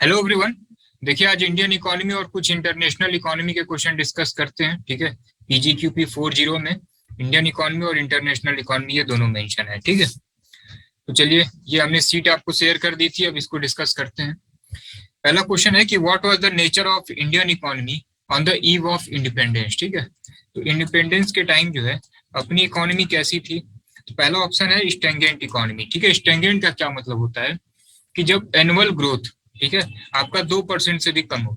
Hello everyone. देखिए, आज Indian economy और कुछ इंटरनेशनल इकोनॉमी के क्वेश्चन डिस्कस करते हैं। ठीक है, पीजीक्यूपी 40 में इंडियन इकोनॉमी और इंटरनेशनल इकोनॉमी ये दोनों मेंशन है। ठीक है, तो चलिए, ये हमने सीट आपको शेयर कर दी थी, अब इसको डिस्कस करते हैं। पहला क्वेश्चन है कि what was the nature of Indian economy on the eve of independence. ठीक है, तो इंडिपेंडेंस के टाइम जो है अपनी इकोनॉमी कैसी थी। तो पहला ऑप्शन है स्टेंगेंट इकोनॉमी। ठीक है, स्टेंगेंट का क्या मतलब होता है कि जब एनुअल ग्रोथ, ठीक है, आपका 2% से भी कम हो,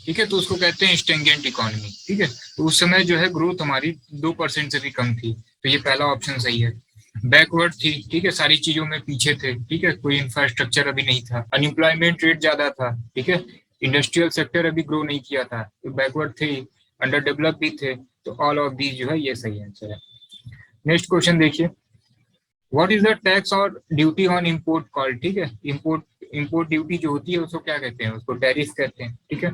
ठीक है, तो उसको कहते हैं स्टेंगेंट इकोनॉमी। ठीक है, तो उस समय जो है ग्रोथ हमारी 2% से भी कम थी, तो ये पहला ऑप्शन सही है। बैकवर्ड थी, ठीक है, सारी चीजों में पीछे थे, ठीक है, कोई इंफ्रास्ट्रक्चर अभी नहीं था, अनएम्प्लॉयमेंट रेट ज्यादा था, ठीक है, इंडस्ट्रियल सेक्टर अभी ग्रो नहीं किया था, तो बैकवर्ड थे, अंडर डेवलप भी थे, तो ऑल ऑफ दीज जो है ये सही आंसर है। नेक्स्ट क्वेश्चन देखिए, व्हाट इज द टैक्स और ड्यूटी ऑन इम्पोर्ट कॉल्ड। ठीक है, इम्पोर्ट ड्यूटी जो होती है उसको क्या कहते हैं, उसको टैरिफ कहते हैं। ठीक है,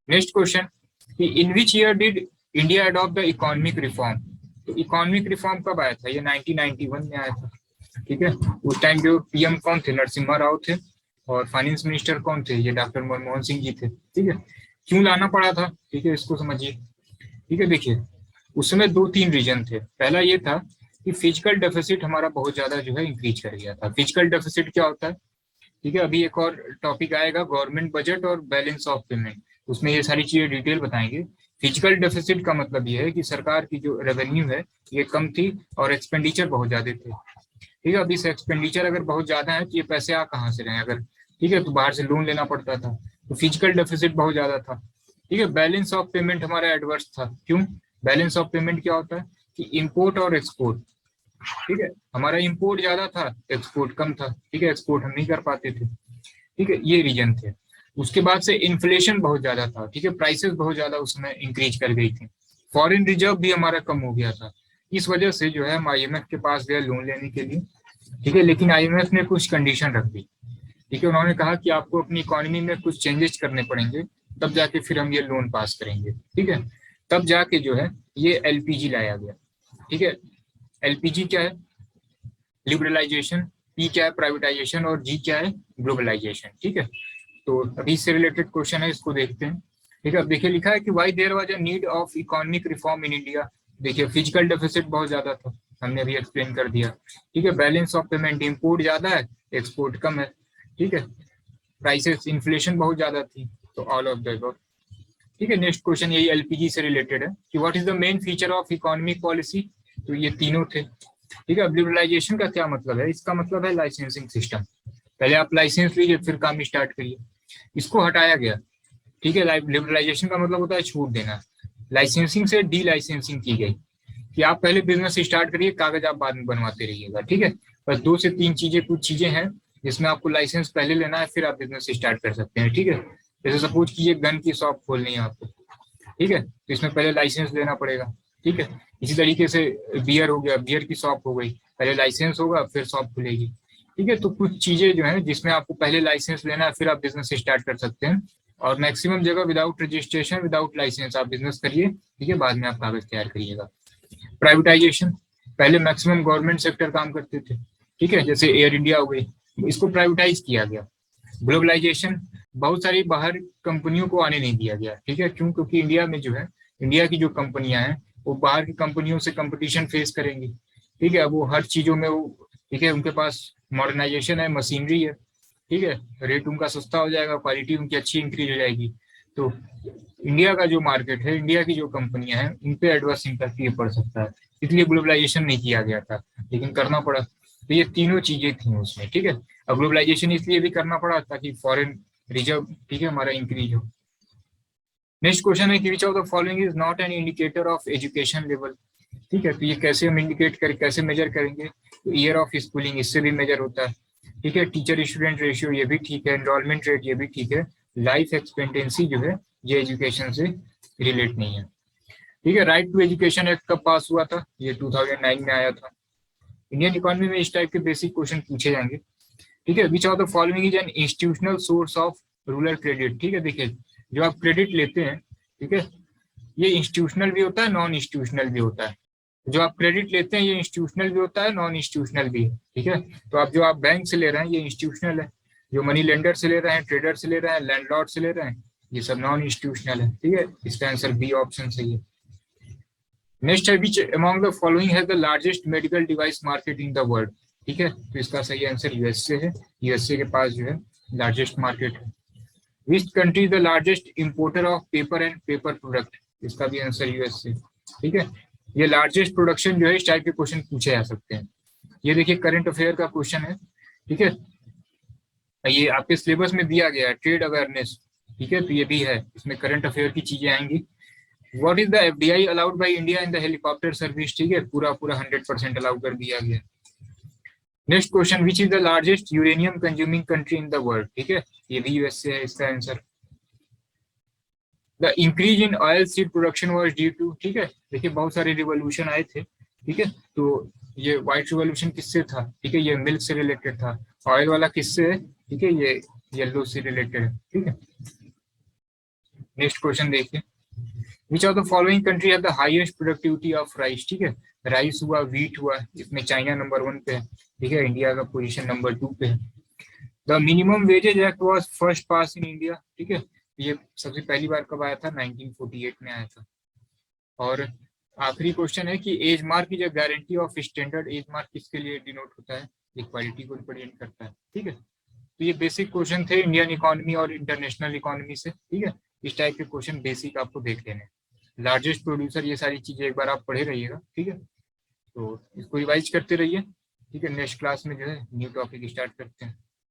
नेक्स्ट क्वेश्चन कि in which year did India adopt the economic reform. तो इकोनॉमिक रिफॉर्म कब आया था, ये 1991 में आया था। ठीक है, उस टाइम जो पीएम कौन थे, नरसिम्हा राव थे, और फाइनेंस मिनिस्टर कौन थे, ये डॉक्टर मनमोहन सिंह जी थे। ठीक है, क्यों लाना पड़ा था, ठीक है, इसको समझिए। ठीक है, देखिए, उस समय दो तीन रीजन थे। पहला ये था कि फिजिकल डेफिसिट हमारा बहुत ज्यादा जो है इंक्रीज कर गया था। फिजिकल डेफिसिट क्या होता है, ठीक है, अभी एक और टॉपिक आएगा गवर्नमेंट बजट और बैलेंस ऑफ पेमेंट, उसमें ये सारी चीजें डिटेल बताएंगे। फिजिकल डेफिसिट का मतलब ये है कि सरकार की जो रेवेन्यू है ये कम थी और एक्सपेंडिचर बहुत ज्यादा थे। ठीक है, अभी से एक्सपेंडिचर अगर बहुत ज्यादा है तो ये पैसे आ कहाँ से रहे हैं, अगर ठीक है, तो बाहर से लोन लेना पड़ता था, तो फिजिकल डेफिसिट बहुत ज्यादा था। ठीक है, बैलेंस ऑफ पेमेंट हमारा एडवर्स था। क्यों, बैलेंस ऑफ पेमेंट क्या होता है कि इम्पोर्ट और एक्सपोर्ट, ठीक है, हमारा इम्पोर्ट ज्यादा था, एक्सपोर्ट कम था। ठीक है, एक्सपोर्ट हम नहीं कर पाते थे। ठीक है, ये रीजन थे। उसके बाद से इन्फ्लेशन बहुत ज्यादा था। ठीक है, प्राइसेस बहुत ज्यादा उसमें इंक्रीज कर गई थी। फॉरेन रिजर्व भी हमारा कम हो गया था। इस वजह से जो है हम आईएमएफ के पास गए लोन लेने के लिए। ठीक है, लेकिन आईएमएफ ने कुछ कंडीशन रख दी। ठीक है, उन्होंने कहा कि आपको अपनी इकोनॉमी में कुछ चेंजेस करने पड़ेंगे, तब जाके फिर हम ये लोन पास करेंगे। ठीक है, तब जाके जो है ये एलपीजी लाया गया। ठीक है, एलपीजी क्या है, लिबरलाइजेशन, पी क्या है, प्राइवेटाइजेशन, और जी क्या है, ग्लोबलाइजेशन। ठीक है, तो अभी इससे रिलेटेड क्वेश्चन है, इसको देखते हैं। ठीक है, अब देखिए लिखा है कि why there was a need of economic reform in India. देखिए, फिजिकल डेफिसिट बहुत ज्यादा था, हमने अभी एक्सप्लेन कर दिया। ठीक है, बैलेंस ऑफ पेमेंट, इम्पोर्ट ज्यादा है, एक्सपोर्ट कम है। ठीक है, प्राइसेस, इन्फ्लेशन बहुत ज्यादा थी, तो ऑल ऑफ द अबव। ठीक है, नेक्स्ट क्वेश्चन यही एलपीजी से रिलेटेड है कि what is the main feature of economic policy. तो ये तीनों थे। ठीक है, अब लिबरलाइजेशन का क्या मतलब है, इसका मतलब है लाइसेंसिंग सिस्टम। पहले आप लाइसेंस लीजिए फिर काम स्टार्ट करिए, इसको हटाया गया। ठीक है, लिबरलाइजेशन का मतलब होता है छूट देना। लाइसेंसिंग से डी लाइसेंसिंग की गई कि आप पहले बिजनेस स्टार्ट करिए, कागज आप बाद में बनवाते रहिएगा। ठीक है, बस दो से तीन चीजें, कुछ चीजें हैं जिसमें आपको लाइसेंस पहले लेना है, फिर आप बिजनेस स्टार्ट कर सकते हैं। ठीक है, जैसे सपोज कीजिए गन की शॉप खोलनी है आपको, ठीक है, तो इसमें पहले लाइसेंस लेना पड़ेगा। ठीक है, इसी तरीके से बियर हो गया, बियर की शॉप हो गई, पहले लाइसेंस होगा फिर शॉप खुलेगी। ठीक है, तो कुछ चीजें जो है जिसमें आपको पहले लाइसेंस लेना है, फिर आप बिजनेस स्टार्ट कर सकते हैं। और मैक्सिमम जगह विदाउट रजिस्ट्रेशन, विदाउट लाइसेंस आप बिजनेस करिए। ठीक है, बाद में आप कागज तैयार करिएगा। प्राइवेटाइजेशन, पहले मैक्सिमम गवर्नमेंट सेक्टर काम करते थे। ठीक है, जैसे एयर इंडिया हो गई, इसको प्राइवेटाइज किया गया। ग्लोबलाइजेशन, बहुत सारी बाहर कंपनियों को आने नहीं दिया गया। ठीक है, क्यों, क्योंकि इंडिया में जो है, इंडिया की जो कंपनियां हैं वो बाहर की कंपनियों से कंपटीशन फेस करेंगी। ठीक है, वो हर चीजों में वो, ठीक है, उनके पास मॉडर्नाइजेशन है, मशीनरी है। ठीक है, रेट उनका सस्ता हो जाएगा, क्वालिटी उनकी अच्छी इंक्रीज हो जाएगी। तो इंडिया का जो मार्केट है, इंडिया की जो कंपनियां हैं, इन पे एडवर्स इम्पैक्ट ये पड़ सकता है। इसलिए ग्लोबलाइजेशन नहीं किया गया था, लेकिन करना पड़ा। तो ये तीनों चीजें थी उसमें। ठीक है, अब ग्लोबलाइजेशन इसलिए भी करना पड़ा ताकि फॉरेन रिजर्व, ठीक है, हमारा इंक्रीज हो। नेक्स्ट क्वेश्चन है कि which of the following is not an indicator of education level. ठीक है, तो ये कैसे हम इंडिकेट करें, कैसे मेजर करेंगे, तो ईयर ऑफ स्कूलिंग, इससे भी मेजर होता है। ठीक है, टीचर स्टूडेंट रेशियो, ये भी ठीक है, एनरोलमेंट रेट, ये भी ठीक है। लाइफ एक्सपेक्टेंसी जो है ये एजुकेशन से रिलेट नहीं है। ठीक है, राइट टू एजुकेशन एक्ट कब पास हुआ था, ये 2009 में आया था। इंडियन इकोनॉमी में इस टाइप के बेसिक क्वेश्चन पूछे जाएंगे। ठीक है, which of the following is an institutional source of rural credit. ठीक है, देखिए, जो आप क्रेडिट लेते हैं, ठीक है, ये इंस्टीट्यूशनल भी होता है, नॉन इंस्टीट्यूशनल भी होता है। जो आप क्रेडिट लेते हैं ये इंस्टीट्यूशनल भी होता है, नॉन इंस्टीट्यूशनल भी है। ठीक है, तो आप जो आप बैंक से ले रहे हैं ये इंस्टीट्यूशनल है, जो मनी लेंडर से ले रहे हैं, ट्रेडर से ले रहे हैं, लैंडलॉर्ड से ले रहे हैं, ये सब नॉन इंस्टीट्यूशनल है, ठीक है। इसका आंसर बी ऑप्शन सही है। नेक्स्ट है विच अमॉन्ग द फॉलोइंग है the largest medical device market in the world, ठीक है। तो इसका सही आंसर यूएसए है। यूएसए के पास जो है लार्जेस्ट मार्केट है। Which country the largest importer of paper and paper product, इसका भी आंसर यूएसए, ठीक है। ये लार्जेस्ट प्रोडक्शन जो है, इस टाइप के क्वेश्चन पूछे जा सकते हैं। ये देखिए करंट अफेयर का क्वेश्चन है, ठीक है। ये आपके सिलेबस में दिया गया है ट्रेड अवेयरनेस, ठीक है। तो ये भी है, इसमें करंट अफेयर की चीजें आएंगी। What is the FDI allowed by India in the helicopter service, ठीक है। पूरा पूरा 100% अलाउ कर दिया गया। Next question, which is the largest uranium consuming country in the world, ठीक है। ये भी यूएसए है इसका answer. The increase in oil seed production was due to, ठीक है। देखिए बहुत सारे रिवॉल्यूशन आए थे, ठीक है। तो ये व्हाइट रिवॉल्यूशन किससे था, ठीक है, ये मिल्क से रिलेटेड था। ऑयल वाला किससे है, ठीक है, ये येलो से रिलेटेड है, ठीक है। नेक्स्ट क्वेश्चन देखिए, which of the following country have the highest productivity of rice, ठीक है। राइस हुआ, व्हीट हुआ, इसमें चाइना नंबर 1 पे है, ठीक है। इंडिया का पोजीशन नंबर 2 पे है। The minimum wages act was first pass in India, ठीक है। ये सबसे पहली बार कब आया था, 1948 में आया था। और आखिरी क्वेश्चन है कि एज मार्क की जो guarantee of standard Agmark किसके लिए डिनोट होता है, इक्वालिटी को रिप्रेजेंट करता है, ठीक है। तो ये बेसिक क्वेश्चन थे इंडियन इकोनॉमी और इंटरनेशनल इकोनॉमी से, ठीक है। इस टाइप के क्वेश्चन बेसिक आपको देख लेने हैं। लार्जेस्ट प्रोड्यूसर, ये सारी चीजें एक बार आप पढ़े रहिएगा, ठीक है। तो इसको रिवाइज करते रहिए, ठीक है। नेक्स्ट क्लास में जो है न्यू टॉपिक स्टार्ट करते हैं।